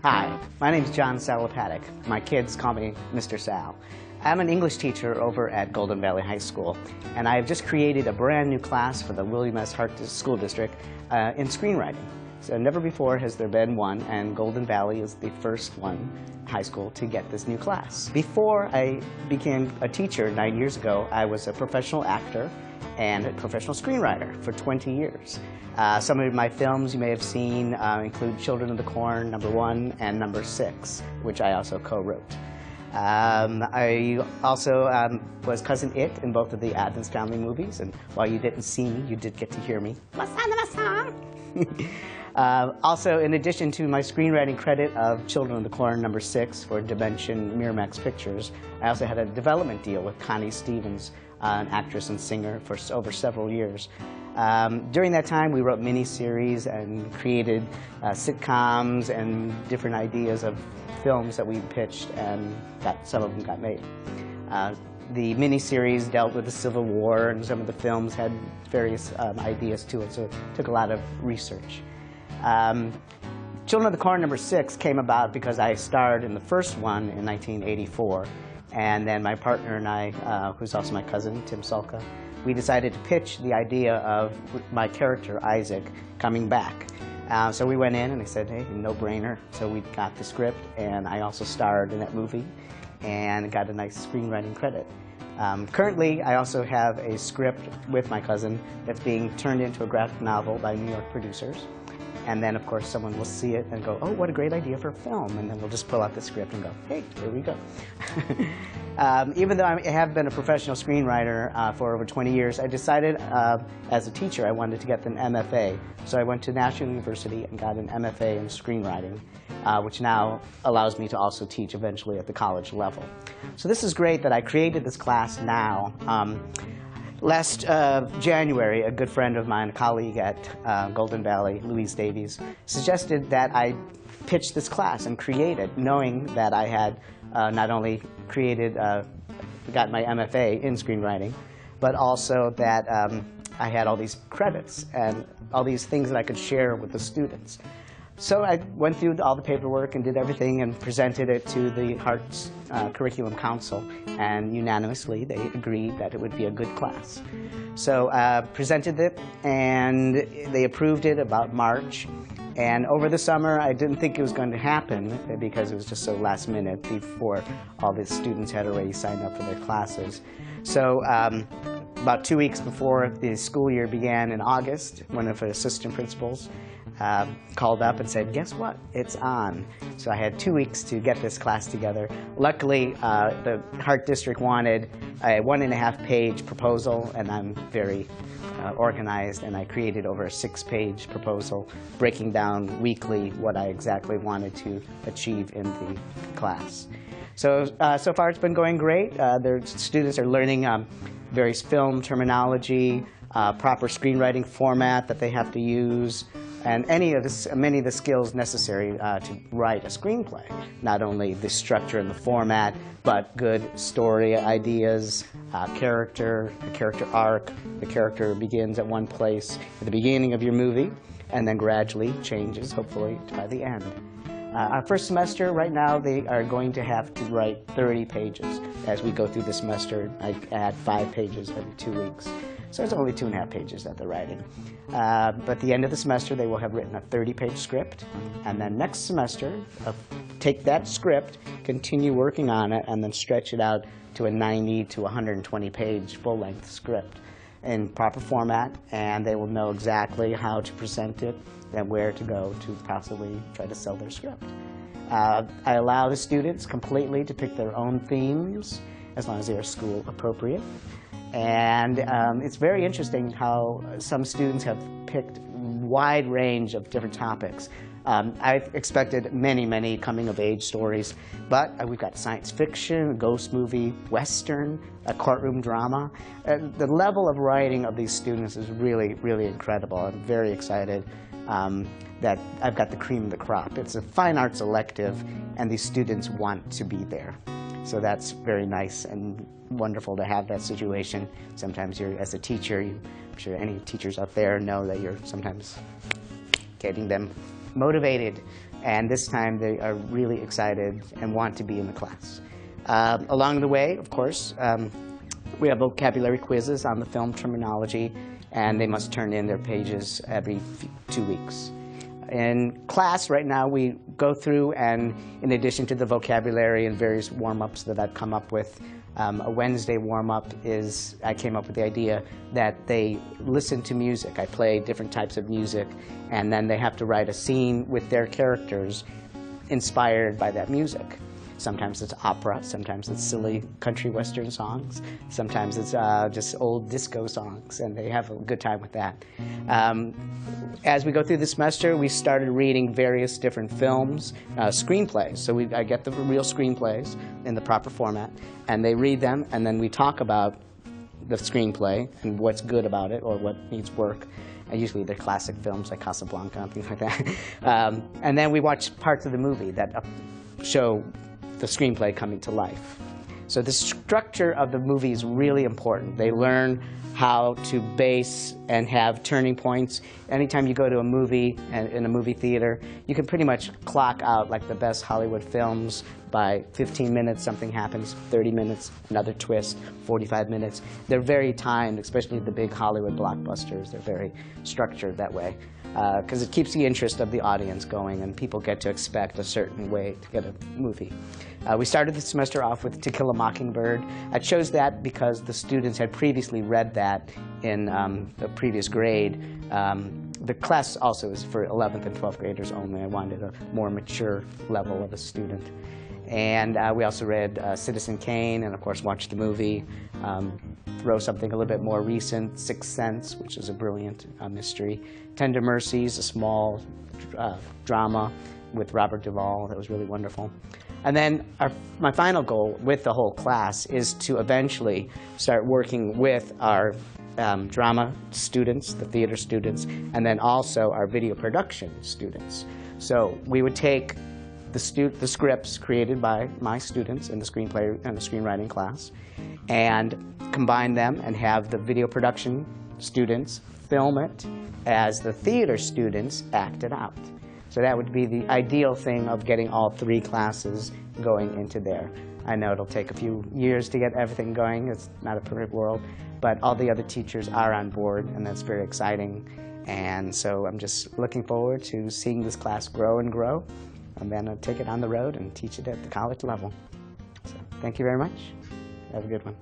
Hi, my name is John Salapatek. My kids call me Mr. Sal. I'm an English teacher over at Golden Valley High School, and I have just created a brand new class for the William S. Hart School District in screenwriting. So never before has there been one, and Golden Valley is the first high school to get this new class. Before I became a teacher 9 years ago, I was a professional actor and a professional screenwriter for 20 years. Some of my films you may have seen include Children of the Corn, #1 and #6, which I also co-wrote. I also was Cousin Itt in both of the Addams Family movies, and while you didn't see me, you did get to hear me. Also, in addition to my screenwriting credit of Children of the Corn #6 for Dimension Miramax Pictures, I also had a development deal with Connie Stevens, an actress and singer, for over several years. During that time, we wrote miniseries and created sitcoms and different ideas of films that we pitched, and some of them got made. The miniseries dealt with the Civil War, and some of the films had various ideas to it, so it took a lot of research. Children of the Corn #6 came about because I starred in the first one in 1984, and then my partner and I, who's also my cousin, Tim Sulka, we decided to pitch the idea of my character, Isaac, coming back. So we went in and I said, hey, no-brainer. So we got the script, and I also starred in that movie and got a nice screenwriting credit. Currently, I also have a script with my cousin that's being turned into a graphic novel by New York producers. And then, of course, someone will see it and go, oh, what a great idea for a film. And then we'll just pull out the script and go, hey, here we go. Even though I have been a professional screenwriter for over 20 years, I decided as a teacher I wanted to get an MFA. So I went to National University and got an MFA in screenwriting, which now allows me to also teach eventually at the college level. So this is great that I created this class now. Last January, a good friend of mine, a colleague at Golden Valley, Louise Davies, suggested that I pitch this class and create it, knowing that I had not only got my MFA in screenwriting, but also that I had all these credits and all these things that I could share with the students. So I went through all the paperwork and did everything and presented it to the Hart's Curriculum Council, and unanimously they agreed that it would be a good class. So presented it, and they approved it about March. And over the summer, I didn't think it was going to happen because it was just so last minute before all the students had already signed up for their classes. So about 2 weeks before the school year began in August, one of the assistant principals called up and said, guess what? It's on. So I had 2 weeks to get this class together. Luckily, the Hart District wanted a 1.5-page proposal, and I'm very organized, and I created over a 6-page proposal breaking down weekly what I exactly wanted to achieve in the class. So far it's been going great. The students are learning various film terminology, proper screenwriting format that they have to use, and many of the skills necessary to write a screenplay. Not only the structure and the format, but good story ideas, character, the character arc. The character begins at one place at the beginning of your movie, and then gradually changes, hopefully, by the end. Our first semester, right now, they are going to have to write 30 pages. As we go through the semester, I add 5 pages every 2 weeks. So it's only 2.5 pages that they're writing. But at the end of the semester, they will have written a 30-page script. And then next semester, take that script, continue working on it, and then stretch it out to a 90 to 120-page full-length script in proper format. And they will know exactly how to present it and where to go to possibly try to sell their script. I allow the students completely to pick their own themes, as long as they are school appropriate. And it's very interesting how some students have picked a wide range of different topics. I've expected many coming-of-age stories, but we've got science fiction, a ghost movie, western, a courtroom drama. The level of writing of these students is really incredible. I'm very excited that I've got the cream of the crop. It's a fine arts elective, and these students want to be there. So that's very nice and wonderful to have that situation. Sometimes you're, as a teacher, I'm sure any teachers out there know that you're sometimes getting them motivated and this time they are really excited and want to be in the class. Along the way, of course, we have vocabulary quizzes on the film terminology, and they must turn in their pages every 2 weeks. In class right now, we go through, and in addition to the vocabulary and various warm-ups that I've come up with, a Wednesday warm-up is, I came up with the idea that they listen to music. I play different types of music, and then they have to write a scene with their characters inspired by that music. Sometimes it's opera, sometimes it's silly country western songs, sometimes it's just old disco songs, and they have a good time with that. As we go through the semester, we started reading various different films, screenplays. So I get the real screenplays in the proper format, and they read them, and then we talk about the screenplay and what's good about it or what needs work. And usually they're classic films like Casablanca and things like that. And then we watch parts of the movie that show the screenplay coming to life. So the structure of the movie is really important. They learn how to base and have turning points. Anytime you go to a movie in a movie theater, you can pretty much clock out like the best Hollywood films. By 15 minutes, something happens, 30 minutes, another twist, 45 minutes. They're very timed, especially the big Hollywood blockbusters. They're very structured that way, because it keeps the interest of the audience going, and people get to expect a certain way to get a movie. We started the semester off with To Kill a Mockingbird. I chose that because the students had previously read that in the previous grade. The class also is for 11th and 12th graders only. I wanted a more mature level of a student. And we also read Citizen Kane, and of course watched the movie. Throw something a little bit more recent, Sixth Sense, which is a brilliant mystery. Tender Mercies, a small drama with Robert Duvall that was really wonderful. And then my final goal with the whole class is to eventually start working with our drama students, the theater students, and then also our video production students. So we would take the scripts created by my students in the screenplay and the screenwriting class and combine them and have the video production students film it as the theater students act it out. So that would be the ideal thing of getting all 3 classes going into there. I know it'll take a few years to get everything going. It's not a perfect world, but all the other teachers are on board, and that's very exciting. And so I'm just looking forward to seeing this class grow and grow, and then I'll take it on the road and teach it at the college level. So thank you very much. Have a good one.